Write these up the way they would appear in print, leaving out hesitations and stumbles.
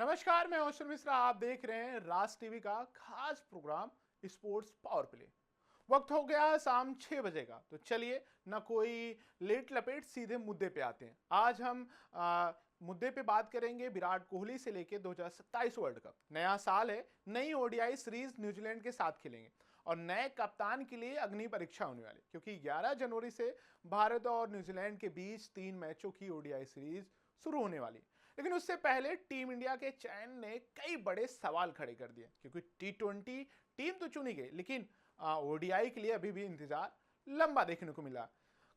नमस्कार, मैं औशर मिश्रा। आप देख रहे हैं राज टीवी का खास प्रोग्राम स्पोर्ट्स पावर प्ले। वक्त हो गया है शाम 6 बजे का, तो चलिए ना कोई लेट लपेट सीधे मुद्दे पे आते हैं। आज हम मुद्दे पे बात करेंगे विराट कोहली से लेके 2027 वर्ल्ड कप। नया साल है, नई ओडीआई सीरीज न्यूजीलैंड के साथ खेलेंगे और नए कप्तान के लिए अग्नि परीक्षा होने वाली, क्योंकि 11 जनवरी से भारत और न्यूजीलैंड के बीच 3 मैचों की ओडीआई सीरीज शुरू होने वाली। लेकिन उससे पहले टीम इंडिया के चयन ने कई बड़े सवाल खड़े कर दिए, क्योंकि टी20 टीम तो चुनी गई, लेकिन ओडीआई के लिए अभी भी इंतजार लंबा देखने को मिला।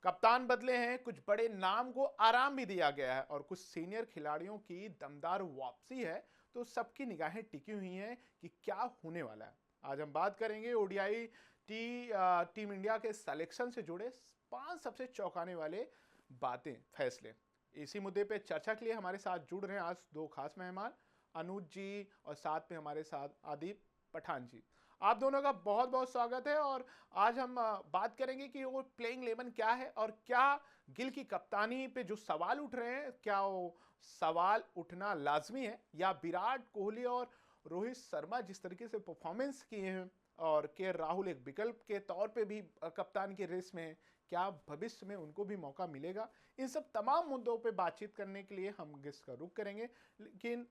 कप्तान बदले हैं, कुछ बड़े नाम को आराम भी दिया गया है और कुछ सीनियर खिलाड़ियों की दमदार वापसी है, तो सबकी निगाहें टिकी हुई हैं कि क्या होने वाला है। आज हम बात करेंगे ओडीआई टीम इंडिया के सिलेक्शन से जुड़े 5 सबसे चौंकाने वाले बातें, फैसले। इसी मुद्दे पे चर्चा के लिए हमारे साथ जुड़ रहे हैं आज दो खास मेहमान, अनुज जी और साथ में हमारे साथ आदिप पठान जी। आप दोनों का बहुत बहुत स्वागत है। और आज हम बात करेंगे कि वो प्लेइंग 11 क्या है और क्या गिल की कप्तानी पे जो सवाल उठ रहे हैं, क्या वो सवाल उठना लाजमी है, या विराट कोहली और रोहित शर्मा जिस तरीके से परफॉर्मेंस किए हैं और के राहुल एक विकल्प के तौर पे भी कप्तान के रेस में हैं, क्या भविष्य में उनको भी मौका मिलेगा। इन सब तमाम मुद्दों पे बातचीत करने के लिए हम गेस्ट का रुख करेंगे। लेकिन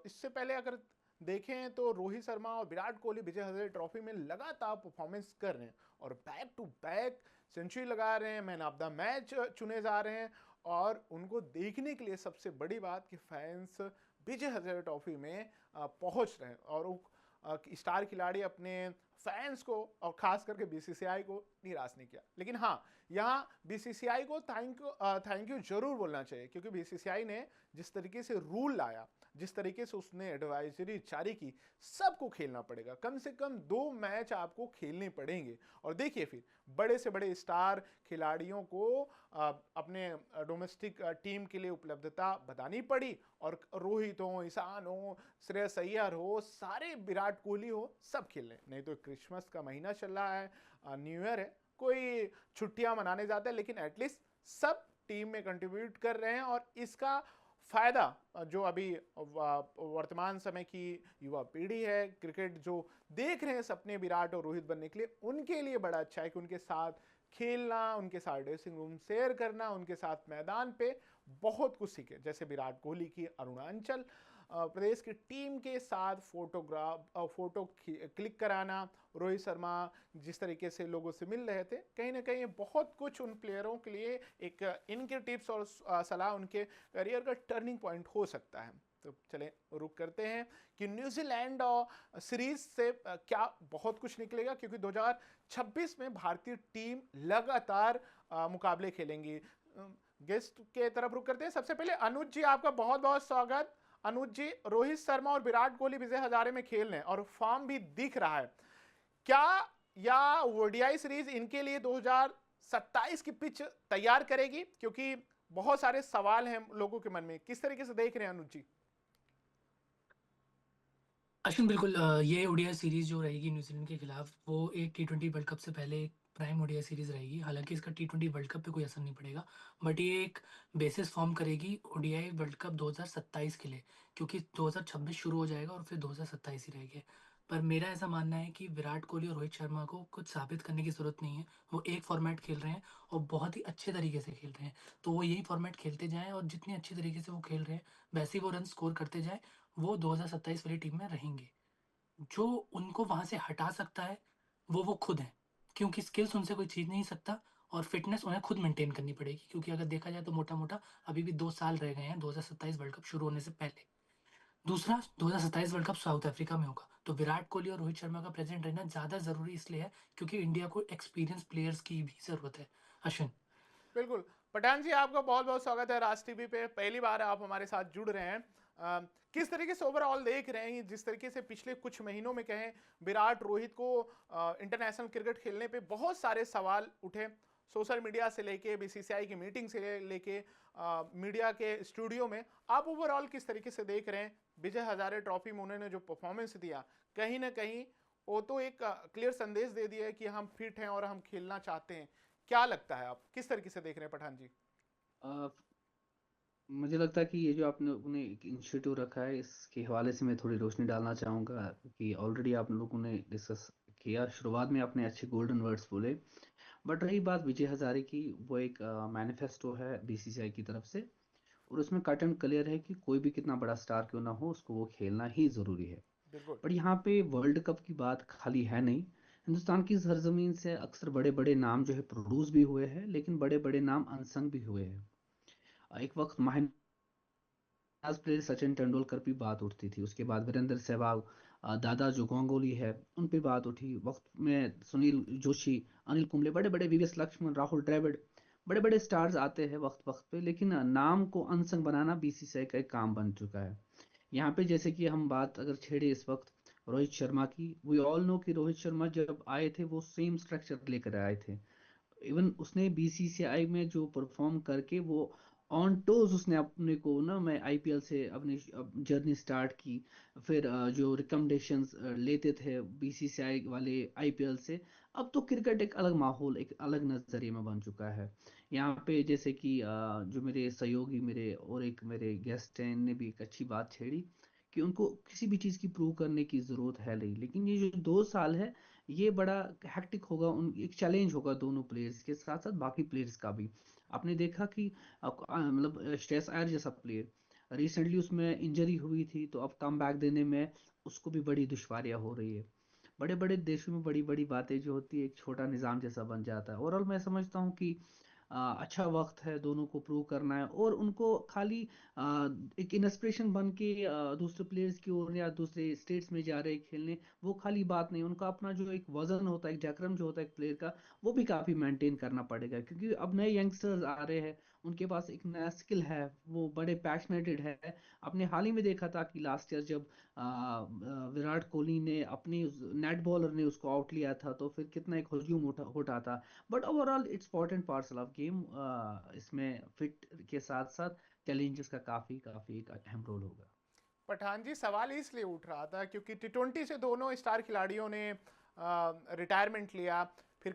इससे पहले अगर देखें तो रोहित शर्मा और विराट कोहली विजय हजारे ट्रॉफी में लगातार परफॉर्मेंस कर रहे हैं और बैक टू बैक सेंचुरी लगा रहे हैं, मैन ऑफ द मैच चुने जा रहे हैं। और उनको देखने के लिए सबसे बड़ी बात कि फैंस विजय हजारे ट्रॉफी में पहुंच रहे हैं और वो स्टार खिलाड़ी अपने फैंस को और खास करके बीसीसीआई को निराश नहीं किया। लेकिन हाँ, यहाँ बीसीसीआई को थैंक यू जरूर बोलना चाहिए, क्योंकि बीसीसीआई ने जिस तरीके से रूल लाया, जिस तरीके से उसने एडवाइजरी जारी की, सबको खेलना पड़ेगा। कम से कम 2 मैच आपको खेलने पड़ेंगे। और देखिए, फिर बड़े से बड़े स्टार खिलाड़ियों को अपने डोमेस्टिक टीम के लिए उपलब्धता बतानी पड़ी। और रोहित हो, ईशान हो, श्रेयस अय्यर हो, सारे विराट कोहली हो, सब खेल रहे हैं। नहीं तो क्रिसमस का महीना चल रहा है, न्यू ईयर है, कोई छुट्टियां मनाने जाते हैं, लेकिन एटलीस्ट सब टीम में कंट्रीब्यूट कर रहे हैं। और इसका फायदा जो अभी वर्तमान समय की युवा पीढ़ी है, क्रिकेट जो देख रहे हैं सपने विराट और रोहित बनने के लिए, उनके लिए बड़ा अच्छा है कि उनके साथ खेलना, उनके साथ ड्रेसिंग रूम शेयर करना, उनके साथ मैदान पे बहुत कुछ सीखे। जैसे विराट कोहली की अरुणाचल प्रदेश की टीम के साथ फोटो क्लिक कराना, रोहित शर्मा जिस तरीके से लोगों से मिल रहे थे, कहीं ना कहीं बहुत कुछ उन प्लेयरों के लिए एक इनके टिप्स और सलाह उनके करियर का टर्निंग पॉइंट हो सकता है। तो चलें रुक करते हैं कि न्यूजीलैंड और सीरीज से क्या बहुत कुछ निकलेगा, क्योंकि 2026 में भारतीय टीम लगातार मुकाबले खेलेंगी। गेस्ट के तरफ रुक करते हैं। सबसे पहले अनुज जी, आपका बहुत बहुत स्वागत। अनुज जी, रोहित शर्मा और विराट कोहली विजय हजारे में खेल रहे हैं और फॉर्म भी दिख रहा है। क्या या ओडीआई सीरीज इनके लिए 2027 की पिच तैयार करेगी? क्योंकि बहुत सारे सवाल हैं लोगों के मन में। किस तरीके से देख रहे हैं अनुज जी? अश्विन, बिल्कुल। ये ओडीआई सीरीज जो रहेगी न्यूजीलैंड के खिलाफ, वो एक टी20 वर्ल्ड कप से पहले एक प्राइम ओडीआई सीरीज रहेगी। हालांकि इसका टी20 वर्ल्ड कप पे कोई असर नहीं पड़ेगा, बट ये एक बेसिस फॉर्म करेगी ओडीआई वर्ल्ड कप 2027 के लिए, क्योंकि 2026 शुरू हो जाएगा और फिर 2027 ही रहेगा। पर मेरा ऐसा मानना है कि विराट कोहली और रोहित शर्मा को कुछ साबित करने की जरूरत नहीं है। वो एक फॉर्मेट खेल रहे हैं और बहुत ही अच्छे तरीके से खेल रहे हैं। तो वो यही फॉर्मेट खेलते जाएं और जितनी अच्छी तरीके से वो खेल रहे हैं वैसे ही वो रन स्कोर करते जाएं। वो 2027 वाली टीम में रहेंगे। जो उनको वहां से हटा सकता है वो खुद है, क्योंकि स्किल्स उनसे कोई छीन नहीं सकता। और फिटनेस उन्हें खुद मेंटेन करनी पड़ेगी, क्योंकि अगर देखा जाए तो मोटा मोटा अभी भी 2 साल रह गए हैं 2027 वर्ल्ड कप शुरू होने से पहले। दूसरा, 2027 वर्ल्ड कप साउथ अफ्रीका में होगा, तो विराट कोहली और रोहित शर्मा का प्रेजेंट रहना ज्यादा जरूरी इसलिए है क्योंकि इंडिया को एक्सपीरियंस प्लेयर्स की भी जरूरत है। अश्विन। बिल्कुल। पठान जी, आपका बहुत बहुत स्वागत है राज टीवी पे। पहली बार आप हमारे साथ जुड़ रहे हैं। किस तरीके से ओवरऑल देख रहे हैं, जिस तरीके से पिछले कुछ महीनों में कहें विराट रोहित को इंटरनेशनल क्रिकेट खेलने पे बहुत सारे सवाल उठे, सोशल मीडिया से लेके बीसीसीआई की मीटिंग से लेके मीडिया के स्टूडियो में। आप ओवरऑल किस तरीके से देख रहे हैं विजय हजारे ट्रॉफी में उन्होंने जो परफॉर्मेंस दिया? कहीं ना कहीं वो तो एक क्लियर संदेश दे दिया है कि हम फिट हैं और हम खेलना चाहते हैं। क्या लगता है, आप किस तरीके से देख रहे हैं पठान जी? मुझे लगता है कि ये जो आपने लोगों ने एक इनिशिएटिव रखा है, इसके हवाले से मैं थोड़ी रोशनी डालना चाहूँगा कि ऑलरेडी आप लोगों ने डिस्कस किया। शुरुआत में आपने अच्छे गोल्डन वर्ड्स बोले, बट रही बात विजय हजारे की, वो एक मैनिफेस्टो है बीसीसीआई की तरफ से, और उसमें कट एंड क्लियर है कि कोई भी कितना बड़ा स्टार क्यों ना हो, उसको वो खेलना ही ज़रूरी है। बिल्कुल। बट यहाँ पे वर्ल्ड कप की बात खाली है नहीं। हिंदुस्तान की सरजमीन से अक्सर बड़े बड़े नाम जो है प्रोड्यूस भी हुए हैं, लेकिन बड़े बड़े नाम अनसंग भी हुए हैं। एक वक्त आज प्लेयर सचिन तेंदुलकर पे बात उठती थी, उसके बाद वीरेंद्र सहवाग, दादा जो गांगुली है, उन पे बात उठी वक्त में, सुनील जोशी, अनिल कुंबले, बड़े बड़े वीवीएस लक्ष्मण, राहुल द्रविड़, बड़े बड़े स्टार्स आते हैं वक्त वक्त पे, लेकिन नाम को अनसंग बनाना बीसीसीआई का एक काम बन चुका है। यहाँ पे जैसे कि हम बात अगर छेड़े इस वक्त रोहित शर्मा की, वी ऑल नो कि रोहित शर्मा जब आए थे वो सेम स्ट्रक्चर लेकर आए थे। इवन उसने बीसीसीआई में जो परफॉर्म करके वो ऑन टोज उसने अपने को ना, मैं आईपीएल से अपनी जर्नी स्टार्ट की। फिर जो रिकमेंडेशंस लेते थे बीसीसीआई वाले आईपीएल से, अब तो क्रिकेट एक अलग माहौल, एक अलग नजरिए में बन चुका है। यहाँ पे जैसे कि जो मेरे सहयोगी, मेरे और एक मेरे गेस्ट हैं, ने भी एक अच्छी बात छेड़ी कि उनको किसी भी चीज़ की प्रूव करने की ज़रूरत है नहीं, लेकिन ये जो 2 साल है, ये बड़ा हैक्टिक होगा, उन एक चैलेंज होगा दोनों प्लेयर्स के साथ साथ बाकी प्लेयर्स का भी। आपने देखा कि मतलब श्रेयस अय्यर जैसा प्लेयर रिसेंटली उसमें इंजरी हुई थी, तो अब कम बैक देने में उसको भी बड़ी दुश्वारियां हो रही है। बड़े बड़े देशों में बड़ी बड़ी बातें जो होती है एक छोटा निज़ाम जैसा बन जाता है। ओवरऑल मैं समझता हूँ कि अच्छा वक्त है, दोनों को प्रूव करना है, और उनको खाली एक इंस्पिरेशन बन के दूसरे प्लेयर्स की ओर या दूसरे स्टेट्स में जा रहे हैं खेलने, वो खाली बात नहीं। उनका अपना जो एक वजन होता है, एक जकरम जो होता है एक प्लेयर का, वो भी काफी मेंटेन करना पड़ेगा, क्योंकि अब नए यंगस्टर्स आ रहे हैं, उनके पास एक नया स्किल है, वो बड़े पैशनेटेड है। आपने हाल ही में देखा था कि लास्ट ईयर जब विराट कोहली ने अपनी नेट बॉलर ने उसको आउट लिया था, तो फिर कितना एक हजूम उठा था। But overall it's important parcel of game. इसमें फिट के साथ साथ चैलेंजेस का काफी काफी एक अहम रोल होगा। पठान जी, सवाल इसलिए उठ रहा था क्योंकि टी20 से दोनों स्टार खिलाड़ियों ने रिटायरमेंट लिया। फिर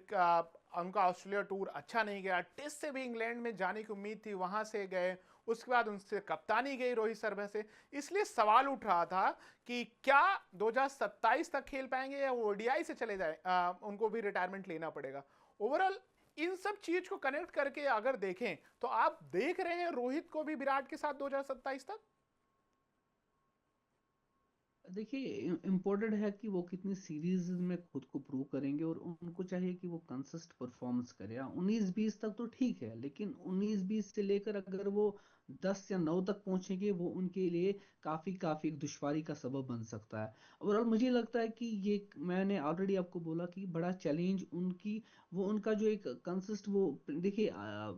उनका ऑस्ट्रेलिया टूर अच्छा नहीं गया। टेस्ट से भी इंग्लैंड में जाने की उम्मीद थी, वहां से गए। उसके बाद उनसे कप्तानी गई रोहित शर्मा से। इसलिए सवाल उठ रहा था कि क्या 2027 तक खेल पाएंगे या वो ओडीआई से चले जाए, उनको भी रिटायरमेंट लेना पड़ेगा। ओवरऑल इन सब चीज को कनेक्ट करके अगर देखें तो आप देख रहे हैं रोहित को भी विराट के साथ 2027 तक। देखिए, इम्पोर्टेंट है कि वो कितनी सीरीज में खुद को प्रूव करेंगे, और उनको चाहिए कि वो कंसिस्ट परफॉर्मेंस करें। 19-20 तक तो ठीक है, लेकिन 19-20 से लेकर अगर वो 10 या 9 तक पहुंचेंगे, वो उनके लिए काफी काफी एक दुश्वारी का सबब बन सकता है। ओवरऑल मुझे लगता है कि ये, मैंने ऑलरेडी आपको बोला कि बड़ा चैलेंज उनकी, वो उनका जो एक कंसिस्ट, वो देखिए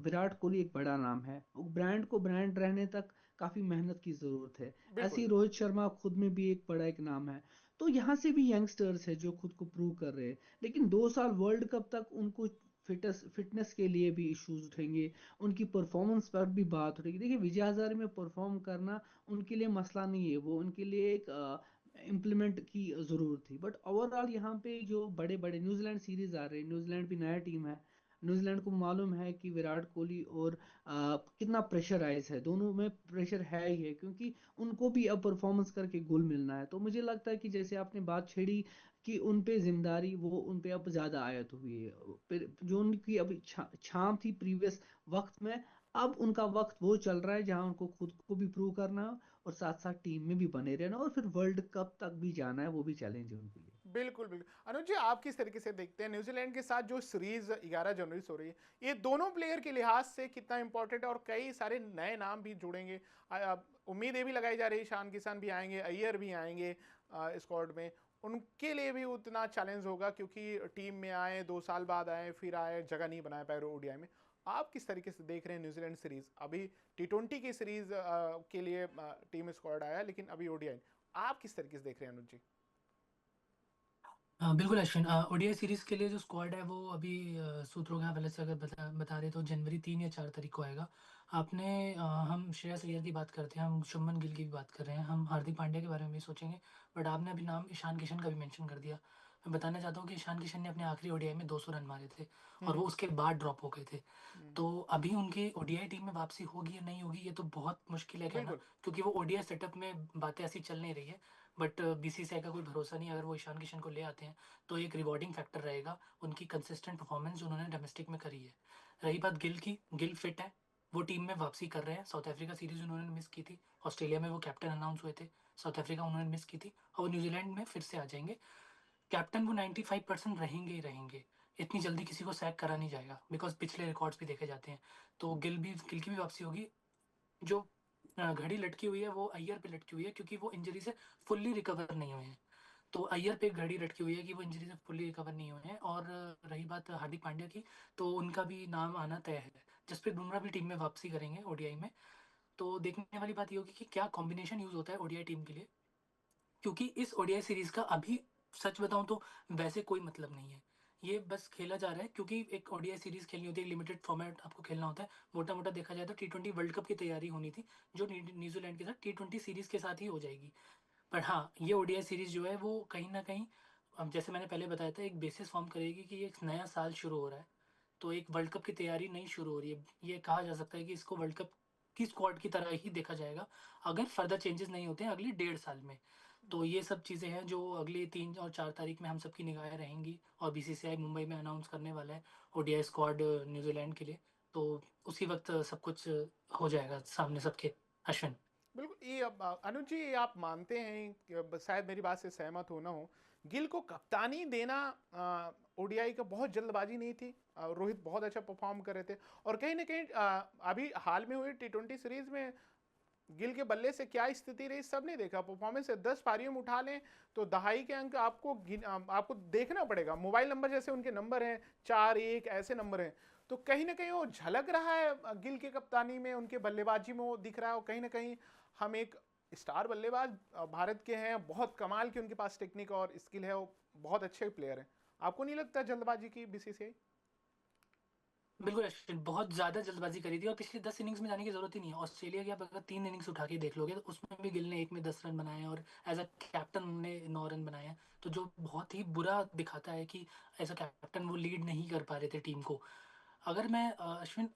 विराट कोहली एक बड़ा नाम है, ब्रांड को ब्रांड रहने तक काफी मेहनत की जरूरत है। ऐसे बिल्कुल। ही रोहित शर्मा खुद में भी एक बड़ा एक नाम है। तो यहाँ से भी यंगस्टर्स है जो खुद को प्रूव कर रहे हैं, लेकिन 2 साल वर्ल्ड कप तक उनको फिटनेस के लिए भी इश्यूज उठेंगे, उनकी परफॉर्मेंस पर भी बात उठेगी। देखिए, विजय हजारे में परफॉर्म करना उनके लिए मसला नहीं है, वो उनके लिए एक इम्प्लीमेंट की जरूरत थी। बट ओवरऑल यहाँ पे जो बड़े बड़े न्यूजीलैंड सीरीज आ रहे हैं, न्यूजीलैंड भी नया टीम है। न्यूजीलैंड को मालूम है कि विराट कोहली और कितना प्रेशराइज है, दोनों में प्रेशर है ही है, क्योंकि उनको भी अब परफॉर्मेंस करके गोल मिलना है। तो मुझे लगता है कि जैसे आपने बात छेड़ी कि उन पे जिम्मेदारी, वो उन पे अब ज्यादा आयत हुई है। फिर जो उनकी अभी छाप थी प्रीवियस वक्त में, अब उनका वक्त वो चल रहा है जहां उनको खुद को भी प्रूव करना है, और साथ साथ टीम में भी बने रहना, और फिर वर्ल्ड कप तक भी जाना है, वो भी चैलेंज है उनके लिए। बिल्कुल बिल्कुल। अनुज जी, आप किस तरीके से देखते हैं न्यूजीलैंड के साथ जो सीरीज 11 जनवरी से हो रही है, ये दोनों प्लेयर के लिहाज से कितना इंपॉर्टेंट है? और कई सारे नए नाम भी जुड़ेंगे। उम्मीद ये भी लगाई जा रही है ईशान किशन भी आएंगे, अय्यर भी आएंगे स्क्वाड में। उनके लिए भी उतना चैलेंज होगा क्योंकि टीम में आए, 2 साल बाद आए, फिर आए, जगह नहीं बना पाए ओडीआई में। आप किस तरीके से देख रहे हैं न्यूजीलैंड सीरीज? अभी टी20 की सीरीज के लिए टीम स्क्वाड आया, लेकिन अभी ओडीआई। आप किस तरीके से देख रहे हैं अनुज जी? बिल्कुल अश्विन, ओडीआई सीरीज के लिए जो स्क्वाड है वो अभी सूत्रों के हवाले से अगर बता रहे तो जनवरी 3 या 4 तारीख को आएगा। हम श्रेयस अय्यर की बात करते हैं, हम शुभमन गिल की भी बात कर रहे हैं, हम हार्दिक पांड्या के बारे में भी सोचेंगे। बट आपने अभी नाम ईशान किशन का भी मेंशन कर दिया। मैं बताना चाहता हूँ कि ईशान किशन ने अपने आखिरी ओडीआई में 200 रन मारे थे और वो हम्म। उसके बाद ड्रॉप हो गए थे। हम्म। तो अभी उनकी ओडीआई टीम में वापसी होगी या नहीं होगी ये तो बहुत मुश्किल है कहना, बिल्कुल। क्योंकि वो ओडीआई सेटअप में बातें ऐसी चल नहीं रही है। बट बीसीसीआई का कोई भरोसा नहीं, अगर वो ईशान किशन को ले आते हैं तो एक रिवॉर्डिंग फैक्टर रहेगा उनकी कंसिस्टेंट परफॉर्मेंस जो उन्होंने डोमेस्टिक में करी है। रही बात गिल की, गिल फिट है, वो टीम में वापसी कर रहे हैं। साउथ अफ्रीका सीरीज उन्होंने मिस की थी, ऑस्ट्रेलिया में वो कैप्टन अनाउंस हुए थे, साउथ अफ्रीका उन्होंने मिस की थी, और वो न्यूजीलैंड में फिर से आ जाएंगे। कैप्टन वो 95% रहेंगे ही रहेंगे, इतनी जल्दी किसी को सैक करा नहीं जाएगा, बिकॉज पिछले रिकॉर्ड्स भी देखे जाते हैं। तो गिल की भी वापसी होगी। जो घड़ी लटकी हुई है वो अय्यर पे लटकी हुई है, क्योंकि वो इंजरी से फुल्ली रिकवर नहीं हुए हैं। तो अय्यर पे एक घड़ी लटकी हुई है कि वो इंजरी से फुल्ली रिकवर नहीं हुए हैं। और रही बात हार्दिक पांड्या की, तो उनका भी नाम आना तय है। जसप्रीत बुमराह भी टीम में वापसी करेंगे ओडीआई में। तो देखने वाली बात ये होगी कि क्या कॉम्बिनेशन यूज होता है ओडीआई टीम के लिए, क्योंकि इस ओडीआई सीरीज का अभी सच बताऊं तो वैसे कोई मतलब नहीं है। ये बस खेला जा रहा है क्योंकि एक ओडीआई सीरीज खेलनी होती है, लिमिटेड फॉर्मेट आपको खेलना होता है। मोटा मोटा देखा जाए तो टी20 वर्ल्ड कप की तैयारी होनी थी, जो न्यूजीलैंड के साथ टी20 सीरीज के साथ ही हो जाएगी। पर हाँ, ये ओडीआई सीरीज जो है वो कहीं ना कहीं, अब जैसे मैंने पहले बताया था, एक बेसिस फॉर्म करेगी कि ये एक नया साल शुरू हो रहा है, तो एक वर्ल्ड कप की तैयारी नहीं शुरू हो रही है। ये कहा जा सकता है कि इसको वर्ल्ड कप की स्क्वाड की तरह ही देखा जाएगा, अगर फर्दर चेंजेस नहीं होते हैं अगले 1.5 साल में। तो ये सब चीज़ें हैं जो अगले 3 और 4 तारीख में हम सबकी निगाहें रहेंगी, और बीसीसीआई मुंबई में अनाउंस करने वाला है ओडीआई स्क्वाड न्यूजीलैंड के लिए। तो उसी वक्त सब कुछ हो जाएगा सामने सबके। अश्विन। बिल्कुल। ये अब अनुज जी, ये आप मानते हैं कि शायद मेरी बात से सहमत हो ना हो, गिल को कप्तानी देना ओडीआई का बहुत जल्दबाजी नहीं थी? रोहित बहुत अच्छा परफॉर्म कर रहे थे, और कहीं ना कहीं अभी हाल में हुई टी20 सीरीज में गिल के बल्ले से क्या स्थिति रही सबने देखा। परफॉर्मेंस है, 10 पारियों में उठा लें तो दहाई के अंक आपको देखना पड़ेगा। मोबाइल नंबर जैसे उनके नंबर हैं, 4-1 ऐसे नंबर हैं। तो कहीं ना कहीं वो झलक रहा है गिल के कप्तानी में, उनके बल्लेबाजी में वो दिख रहा है। और कहीं ना कहीं हम एक स्टार बल्लेबाज भारत के हैं, बहुत कमाल की उनके पास टेक्निक और स्किल है, वो बहुत अच्छे प्लेयर हैं। आपको नहीं लगता जल्दबाजी की बीसीसीआई? बिल्कुल अश्विन, बहुत ज्यादा जल्दबाजी करी थी, और पिछले 10 इनिंग्स में जाने की जरूरत ही नहीं है। ऑस्ट्रेलिया की आप अगर 3 इनिंग्स उठा के देख लोगे तो उसमें भी गिल ने एक में 10 रन बनाए हैं, और एज अ कैप्टन उन्होंने 9 रन बनाए हैं। तो जो बहुत ही बुरा दिखाता है कि एज अ कैप्टन वो लीड नहीं कर पा रहे थे टीम को। अगर मैं अश्विन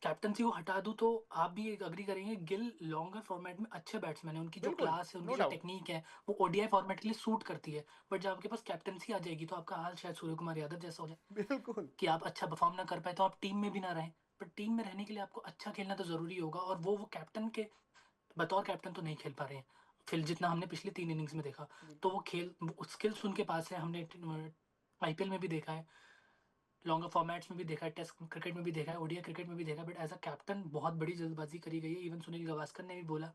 कैप्टनसी को हटा दूं तो आप भी अग्री करेंगे, गिल लॉन्गर फॉर्मेट में अच्छे बैट्समैन है, उनकी जो बिल्कुल, क्लास है, नो उनकी जो डाउट। टेक्निक है, वो ओडीआई फॉर्मेट के लिए सूट करती है। बट जब आपके पास कैप्टनसी आ जाएगी तो आपका हाल शायद सूर्य कुमार यादव जैसा हो जाए, बिल्कुल। कि आप अच्छा परफॉर्म ना कर पाए तो आप टीम में भी ना रहें। पर टीम में रहने के लिए आपको अच्छा खेलना तो जरूरी होगा, और वो कैप्टन के बतौर कैप्टन तो नहीं खेल पा रहे हैं फिर, जितना हमने पिछले 3 इनिंग्स में देखा। तो वो खेल स्किल्स उनके पास है, हमने आईपीएल में भी देखा है, लॉन्गर फॉर्मेट्स में भी देखा है, टेस्ट क्रिकेट में भी देखा है, ओडीआई क्रिकेट में भी देखा है। बट एज अ कैप्टन बहुत बड़ी जल्दबाजी करी गई है। इवन सुनील गावस्कर ने भी बोला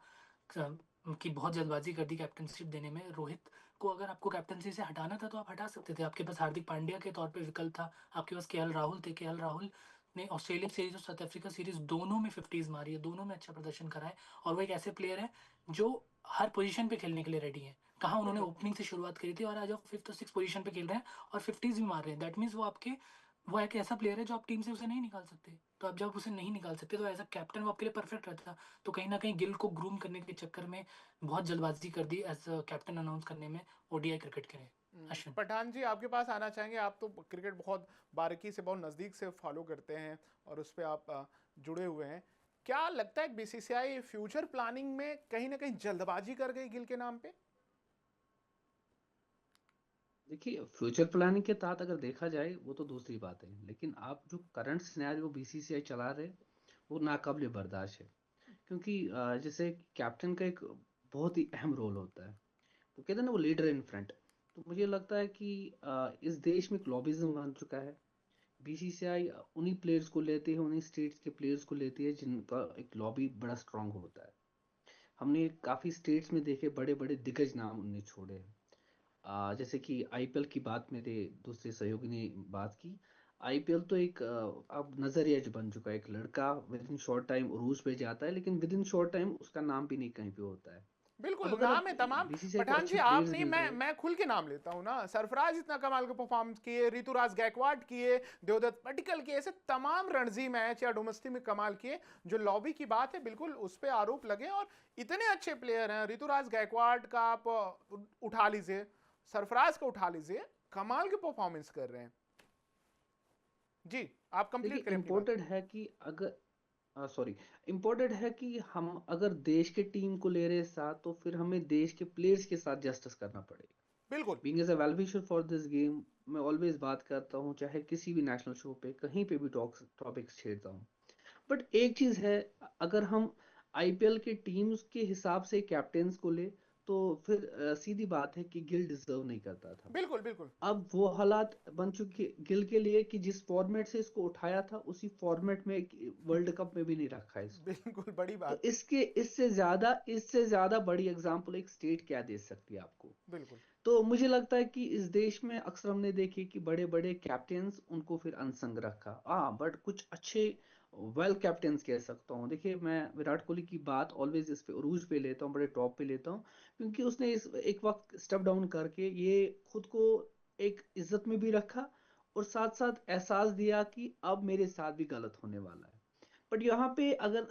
कि बहुत जल्दबाजी कर दी कैप्टनशिप देने में। रोहित को अगर आपको कैप्टनसी से हटाना था तो आप हटा सकते थे, आपके पास हार्दिक पांड्या के तौर पे विकल्प था, आपके पास केएल राहुल थे। केएल राहुल ने ऑस्ट्रेलियन सीरीज और साउथ अफ्रीका सीरीज दोनों में 50s मारी है, दोनों में अच्छा प्रदर्शन करा है। और वो एक ऐसे प्लेयर है जो हर पोजीशन पे खेलने के लिए रेडी है। कहाँ उन्होंने बिल्कुल। ओपनिंग से शुरुआत करी थी और आज वो 5th और 6th पोजीशन पे खेल रहे हैं और 50s भी मार रहे हैं। दैट मीन्स वो एक ऐसा प्लेयर है जो आप टीम से उसे नहीं निकाल सकते। तो आप जब उसे नहीं निकाल सकते तो एज अ कैप्टन वो आपके लिए परफेक्ट रहता है। तो कहीं ना कहीं गिल को ग्रूम करने के चक्कर में बहुत जल्दबाजी कर दी एज अ कैप्टन अनाउंस करने में ओडीआई क्रिकेट के लिए। अश्विन। पठान जी, आपके पास आना चाहेंगे। आप तो क्रिकेट बहुत बारीकी से, बहुत नज़दीक से फॉलो करते हैं और उस पर आप जुड़े हुए हैं। क्या लगता है बीसीसीआई फ्यूचर प्लानिंग में कहीं ना कहीं जल्दबाजी कर गई गिल के नाम पे? देखिए, फ्यूचर प्लानिंग के तहत अगर देखा जाए वो तो दूसरी बात है, लेकिन आप जो करंट सिनेरियो बीसीसीआई चला रहे वो नाकाबिले बर्दाश्त है। क्योंकि जैसे कैप्टन का एक बहुत ही अहम रोल होता है, तो कहते हैं ना वो लीडर इन फ्रंट। तो मुझे लगता है कि इस देश में एक लॉबिज्म बन चुका है। बीसीसीआई उन्हीं प्लेयर्स को लेती है, उन्हीं स्टेट्स के प्लेयर्स को लेती है जिनका एक लॉबी बड़ा स्ट्रांग होता है। हमने काफी स्टेट्स में देखे बड़े बड़े दिग्गज नाम उनने छोड़े हैं। जैसे कि आईपीएल की बात मेरे दूसरे सहयोगी ने बात की। आईपीएल तो एक अब नजरिया जो बन चुका है। एक लड़का विद इन शॉर्ट टाइम उरूज पे जाता है, लेकिन विद इन शॉर्ट टाइम उसका नाम भी नहीं कहीं पे होता है। बिल्कुल अब अगर नाम अब है तमाम। बीसीसीआई को पठान जी, अच्छे आप प्लेयर्स नहीं, मिल मैं रहे हैं। मैं खुल के नाम लेता हूं ना। सरफराज इतना कमाल का परफॉर्मेंस किए, ऋतुराज गायकवाड किए, देवदत्त पट्टिकल किए, ऐसे तमाम रणजी मैच या डोमेस्टिक में कमाल किए। जो लॉबी की बात है, बिल्कुल उस पर आरोप लगे, और इतने अच्छे प्लेयर हैं। ऋतुराज गायकवाड का आप उठा लीजिए, सरफराज का उठा लीजिए, कमाल की परफॉर्मेंस कर रहे हैं। जी, आप कंप्लीट देखिए करें अपनी बात। इम्पोर्टेड है कि अगर सॉरी इम्पोर्टेड है कि हम अगर देश के टीम को ले रहे हैं साथ, तो फिर हमें देश के प्लेयर्स के साथ जस्टिस करना पड़ेगा। बिल्कुल being as a well wisher for this game, मैं ऑलवेज बात करता हूँ, चाहे किसी भी नेशनल शो पे कहीं पे भी टॉपिक्स छेड़ता हूँ। बट एक चीज है, अगर हम आईपीएल के टीम्स के हिसाब से कैप्टन्स को ले, तो फिर सीधी बात है कि गिल डिजर्व नहीं करता था। बिल्कुल बिल्कुल। अब वो हालात बन चुके गिल के लिए कि जिस फॉर्मेट से इसको उठाया था, उसी फॉर्मेट में वर्ल्ड कप में भी नहीं रखा है इसको। बिल्कुल बड़ी तो बात। इससे ज्यादा बड़ी एग्जांपल एक स्टेट क्या दे सकती है आपको। बिल्कुल तो मुझे लगता है कि इस देश में अक्सर हमने देखी कि बड़े बड़े कैप्टन्स उनको फिर अनसंग रखा। बट कुछ अच्छे वेल कैप्टन्स कह सकता हूँ। देखिए मैं विराट कोहली की बात ऑलवेज इस पे उरूज पे लेता हूँ, बड़े टॉप पे लेता हूँ, क्योंकि उसने इस एक वक्त स्टेप डाउन करके ये खुद को एक इज्जत में भी रखा, और साथ साथ एहसास दिया कि अब मेरे साथ भी गलत होने वाला है। बट यहाँ पे अगर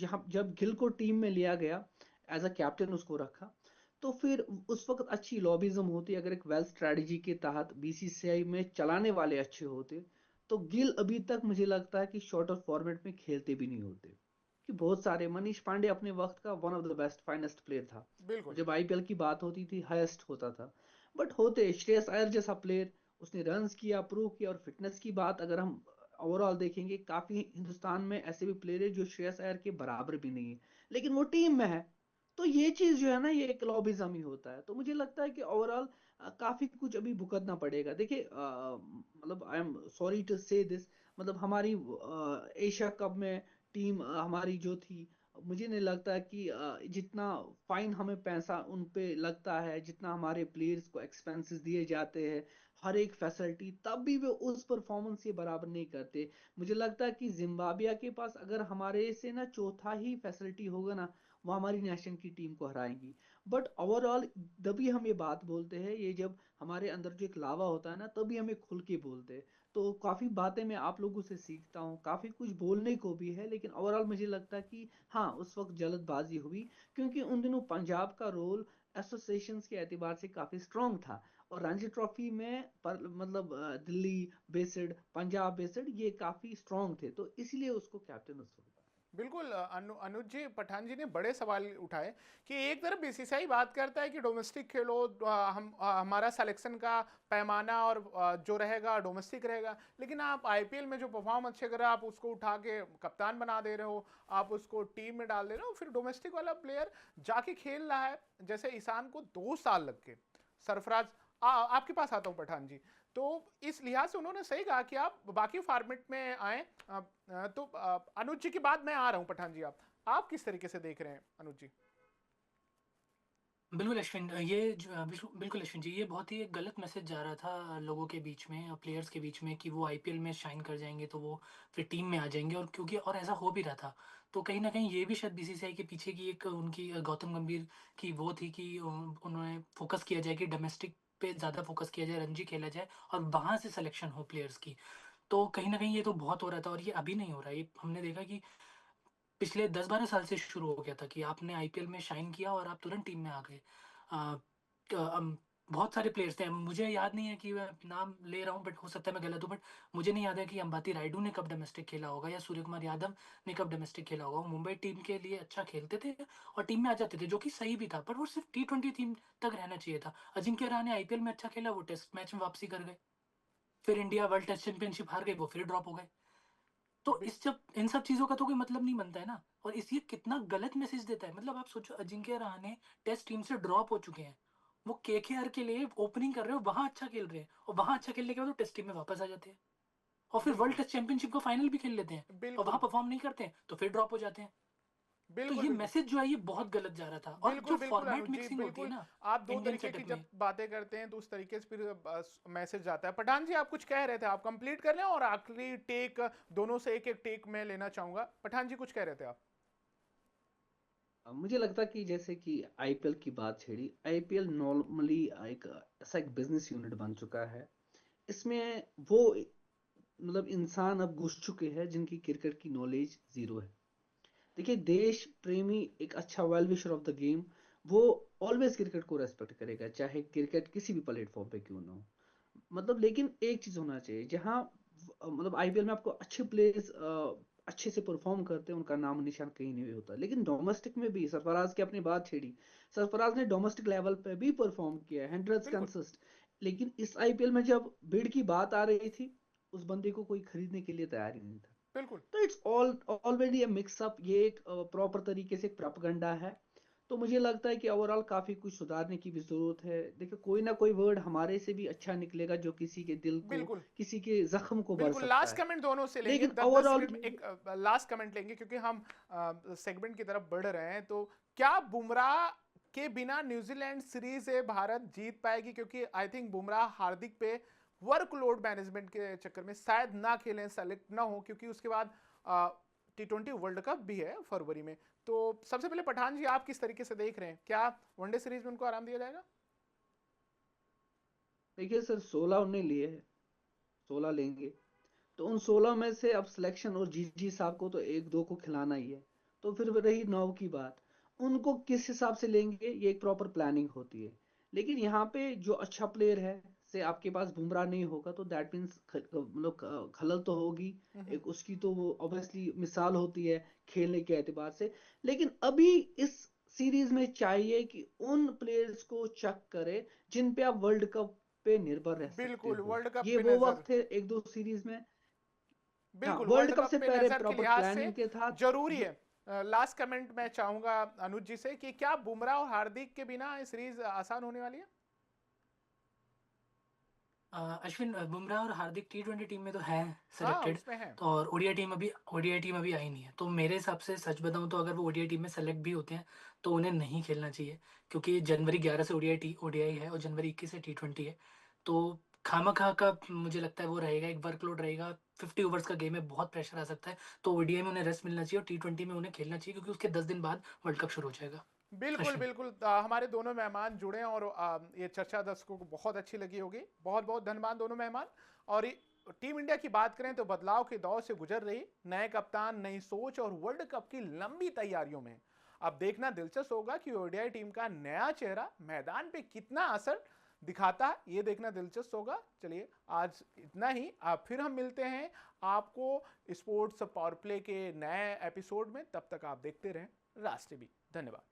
यहाँ जब गिल को टीम में लिया गया, एज अ कैप्टन उसको रखा, तो फिर उस वक्त अच्छी लॉबिज्म होती, अगर एक वेल स्ट्रेटजी के तहत बीसीसीआई में चलाने वाले अच्छे होते, तो गिल अभी तक मुझे लगता है कि शॉर्टर फॉर्मेट में खेलते भी नहीं होते। कि बहुत सारे, मनीष पांडे अपने वक्त का one of the best finest player था, और बिल्कुल। जब आईपीएल की बात होती थी हाईएस्ट होता था। बट होते श्रेयस अय्यर जैसा प्लेयर, उसने रन्स किया, प्रूव किया, और फिटनेस की बात अगर हम ओवरऑल देखेंगे, काफी हिंदुस्तान में ऐसे भी प्लेयर है जो श्रेयस अय्यर के बराबर भी नहीं है, लेकिन वो टीम में है। तो ये चीज जो है ना, ये एक लॉबिज्म ही होता है। तो मुझे लगता है कि ओवरऑल काफी कुछ अभी भुगतना पड़ेगा। देखिए मतलब आई एम सॉरी टू से दिस, मतलब हमारी एशिया कप में टीम हमारी जो थी, मुझे नहीं लगता कि जितना फाइन हमें पैसा उन पे लगता है, जितना हमारे प्लेयर्स को एक्सपेंसेस दिए जाते हैं, हर एक फैसिलिटी, तब भी वे उस परफॉर्मेंस के बराबर नहीं करते। मुझे लगता है कि जिम्बाब्वे के पास अगर हमारे से ना चौथा ही फैसिलिटी होगा ना, वो हमारी नेशन की टीम को हराएंगी। बट ओवरऑल तभी हम ये बात बोलते हैं, ये जब हमारे अंदर जो एक लावा होता है ना, तभी हमें खुल के बोलते हैं। तो काफी बातें मैं आप लोगों से सीखता हूँ, काफी कुछ बोलने को भी है, लेकिन ओवरऑल मुझे लगता है कि हाँ, उस वक्त जल्दबाजी हुई, क्योंकि उन दिनों पंजाब का रोल एसोसिएशन के एतबार से काफी स्ट्रांग था, और रणजी ट्रॉफी में पर मतलब दिल्ली बेस्ड, पंजाब बेस्ड, ये काफी स्ट्रांग थे, तो इसलिए उसको कैप्टन उस वक्त बनाया। बिल्कुल। अनुज जी, पठान जी ने बड़े सवाल उठाए कि एक तरफ बीसीसीआई बात करता है कि डोमेस्टिक खेलो, हमारा सिलेक्शन का पैमाना और जो रहेगा डोमेस्टिक रहेगा, लेकिन आप आईपीएल में जो परफॉर्म अच्छे कर रहे हो, आप उसको उठा के कप्तान बना दे रहे हो, आप उसको टीम में डाल दे रहे हो, फिर डोमेस्टिक वाला प्लेयर जाके खेल रहा है। जैसे ईशान को 2 साल लग के, सरफराज, आपके पास आता हूँ पठान जी। तो इस लिहाज से उन्होंने सही कहा कि आप बाकी फॉर्मेट में आए। तो अनुज जी की बात मैं आ रहा हूं पठान जी, आप किस तरीके से देख रहे हैं अनुज जी? बिल्कुल अश्विन, ये बिल्कुल बिल्कुल अश्विन जी, ये बहुत ही एक गलत मैसेज जा रहा था लोगों के बीच में, प्लेयर्स के बीच में, कि वो आईपीएल में शाइन कर जाएंगे तो वो फिर टीम में आ जाएंगे, और क्योंकि और ऐसा हो भी रहा था। तो कहीं ना कहीं ये भी शायद बीसीसीआई के पीछे की एक उनकी गौतम गंभीर की वो थी कि उन्होंने फोकस किया जाए कि डोमेस्टिक पे ज़्यादा फोकस किया जाए, रणजी खेला जाए और वहां से सिलेक्शन हो प्लेयर्स की। तो कहीं न कहीं ये तो बहुत हो रहा था, और ये अभी नहीं हो रहा है। ये हमने देखा कि पिछले 10-12 साल से शुरू हो गया था कि आपने आईपीएल में शाइन किया और आप तुरंत टीम में आ गए। अ, बहुत सारे प्लेयर्स थे, मुझे याद नहीं है कि मैं नाम ले रहा हूँ, बट हो सकता है मैं गलत हूँ, बट मुझे नहीं याद है कि अंबाती रायडू ने कब डोमेस्टिक खेला होगा या सूर्यकुमार यादव ने कब डोमेस्टिक खेला होगा। वो मुंबई टीम के लिए अच्छा खेलते थे और टीम में आ जाते थे, जो कि सही भी था, पर वो सिर्फ टी20 टीम तक रहना चाहिए था। अजिंक्य रहाणे आईपीएल में अच्छा खेला, वो टेस्ट मैच में वापसी कर गए। फिर इंडिया वर्ल्ड टेस्ट चैंपियनशिप हार गई, वो फिर ड्रॉप हो गए। तो बि- इस जब इन सब चीज़ों का तो कोई मतलब नहीं बनता है ना, और इस ये कितना गलत मैसेज देता है। मतलब आप सोचो, अजिंक्य रहाणे टेस्ट टीम से ड्रॉप हो चुके हैं, वो केकेआर के लिए ओपनिंग कर रहे हो, वहां अच्छा खेल रहे हैं, और वहां अच्छा खेलने के बाद वो टेस्ट टीम में वापस आ जाते हैं, और फिर वर्ल्ड बिल्कुल टेस्ट चैंपियनशिप का फाइनल भी खेल लेते हैं, और वहां बिल्कुल परफॉर्म नहीं करते हैं तो फिर ड्रॉप हो जाते हैं। तो बिल्कुल ये बिल्कुल मैसेज जो है ये बहुत गलत जा रहा था, और जो बिल्कुल बिल्कुल फॉर्मेट अनुज जी, मिक्सिंग होती है बिल्कुल। ना आप दो इंडियन तरीके की सेटअप जब में। बातें करते हैं तो उस तरीके से फिर मैसेज जाता है। पठान जी, आप कुछ कह रहे थे, आप कंप्लीट कर लें, और आखिरी टेक दोनों से एक एक टेक में लेना चाहूंगा। पठान जी, कुछ कह रहे थे आप? मुझे लगता है कि जैसे कि आईपीएल की बात छेड़ी, आईपीएल नॉर्मली एक ऐसा एक बिजनेस यूनिट बन चुका है। इसमें वो मतलब इंसान अब घुस चुके हैं जिनकी क्रिकेट की नॉलेज जीरो है। देखिए देश प्रेमी, एक अच्छा well wisher of the game, वो ऑलवेज क्रिकेट को रेस्पेक्ट करेगा, चाहे क्रिकेट किसी भी प्लेटफॉर्म पे क्यों ना हो। मतलब लेकिन एक चीज होना चाहिए, जहाँ मतलब आईपीएल में आपको अच्छे प्लेयर्स अच्छे से परफॉर्म करते हैं, उनका नाम निशान कहीं नहीं होता। लेकिन डोमेस्टिक में भी सरफराज की अपनी बात छेड़ी, सरफराज ने डोमेस्टिक लेवल पे भी परफॉर्म किया है, हंड्रेड्स बिल्कुल कंसिस्ट। लेकिन इस आईपीएल में जब बिड की बात आ रही थी, उस बंदे को कोई खरीदने के लिए तैयार ही नहीं था। बिल्कुल तो इट्स ऑलरेडी ए मिक्सअप, ये एक प्रॉपर तरीके से प्रोपेगेंडा है। तो मुझे लगता है कि ओवरऑल काफी कुछ सुधारने की भी जरूरत है। देखिए, कोई ना कोई वर्ड हमारे से भी अच्छा निकलेगा जो किसी के दिल को, बिल्कुल किसी के जख्म को भर बिल्कुल। सकता लास्ट है। कमेंट दोनों से लेंगे, लेकिन 10-10 मिनट ओवरऑल में एक लास्ट कमेंट लेंगे क्योंकि हम सेगमेंट की तरफ बढ़ रहे हैं। तो क्या बुमराह के बिना न्यूजीलैंड सीरीज है भारत जीत पाएगी? क्योंकि आई थिंक बुमराह हार्दिक पे वर्कलोड मैनेजमेंट के चक्कर में शायद ना खेलें, सेलेक्ट ना हो, क्योंकि उसके बाद T20 वर्ल्ड कप भी है फरवरी में। तो सबसे पहले पठान जी, आप किस तरीके से देख रहे हैं? क्या वनडे सीरीज में उनको आराम दिया जाएगा? देखिए सर, 16 उन्हें लिए है, 16 लेंगे। तो उन 16 में से अब सिलेक्शन और जीजी साहब को तो एक दो को खिलाना ही है। तो फिर रही 9 की बात, उनको किस हिसाब से लेंगे, ये एक प्रॉपर प्लानिंग होती है। लेकिन यहाँ पे जो अच्छा प्लेयर है, से आपके पास बुमराह नहीं होगा तो दैट मीन्स मतलब खलल तो होगी। हम्म, एक उसकी तो वो ऑब्वियसली मिसाल होती है खेलने के एतबार से। लेकिन अभी इस सीरीज में चाहिए कि उन प्लेयर्स को चेक करे जिन पे आप वर्ल्ड कप पे निर्भर रह सकते बिल्कुल हो। वर्ल्ड कप ये पे वो नजर। वक्त है एक दो सीरीज में। हाँ, बिल्कुल वर्ल्ड वर्ल्ड कप कप से पे पहले नजर के प्रॉपर लिहाज से प्लानिंग के था जरूरी ये। है। लास्ट कमेंट मैं चाहूंगा अनुज जी से कि क्या बुमराह और हार्दिक के बिना ये सीरीज आसान होने वाली है? अश्विन, बुमराह और हार्दिक T20 टीम में तो है हाँ सेलेक्टेड। उसमें है। तो और ओडीआई टीम अभी आई नहीं है। तो मेरे हिसाब से सच बताऊं तो अगर वो ओडीआई टीम में सेलेक्ट भी होते हैं तो उन्हें नहीं खेलना चाहिए, क्योंकि जनवरी 11 से ओडीआई है और जनवरी 21 से T20 है। तो खामखा का मुझे लगता है वो रहेगा, एक वर्कलोड रहेगा। 50 ओवर्स का गेम है, बहुत प्रेशर आ सकता है। तो ओडीआई में उन्हें रेस्ट मिलना चाहिए और T20 में उन्हें खेलना चाहिए, क्योंकि उसके 10 दिन बाद वर्ल्ड कप शुरू हो जाएगा। बिल्कुल अश्विन। बिल्कुल। हमारे दोनों मेहमान जुड़े हैं और ये चर्चा दर्शकों को बहुत अच्छी लगी होगी। बहुत बहुत धन्यवाद दोनों मेहमान। और टीम इंडिया की बात करें तो बदलाव के दौर से गुजर रही, नए कप्तान, नई सोच और वर्ल्ड कप की लंबी तैयारियों में अब देखना दिलचस्प होगा कि ओडीआई टीम का नया चेहरा मैदान पे कितना असर दिखाता है। ये देखना दिलचस्प होगा। चलिए आज इतना ही। फिर हम मिलते हैं आपको स्पोर्ट्स पावर प्ले के नए एपिसोड में। तब तक आप देखते रहें राष्ट्रीय भी। धन्यवाद।